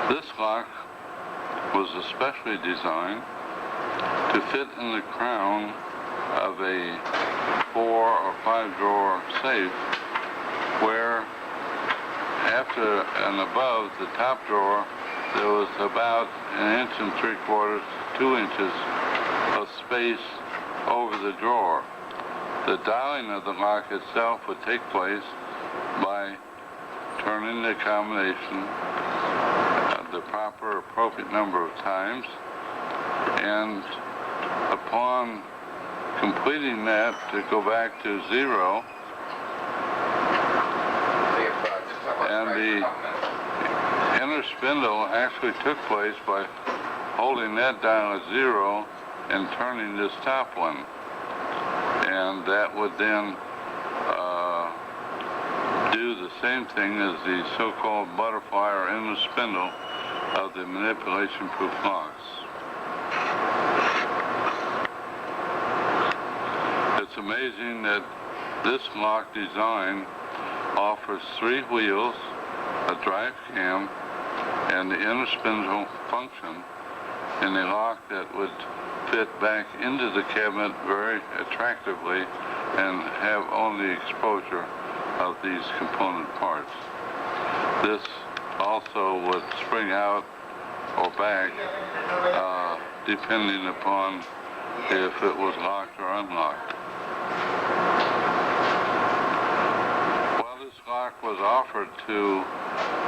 This lock was especially designed to fit in the crown of a 4 or 5 drawer safe, where after and above the top drawer there was about 1 3/4 to 2 inches of space over the drawer. The dialing of the lock itself would take place by turning the combination the proper appropriate number of times, and upon completing that, to go back to 0, and the inner spindle actually took place by holding that dial at 0 and turning this top one, and that would then do the same thing as the so-called butterfly or inner spindle of the manipulation-proof locks. It's amazing that this lock design offers 3 wheels, a drive cam, and the inner spindle function in a lock that would fit back into the cabinet very attractively and have only exposure of these component parts. This also would spring out or back depending upon if it was locked or unlocked. While this lock was offered to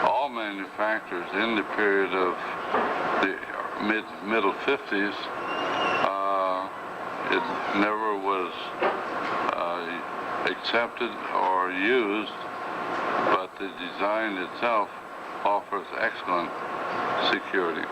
all manufacturers in the period of the middle 50s, it never was accepted or used, but the design itself offers excellent security.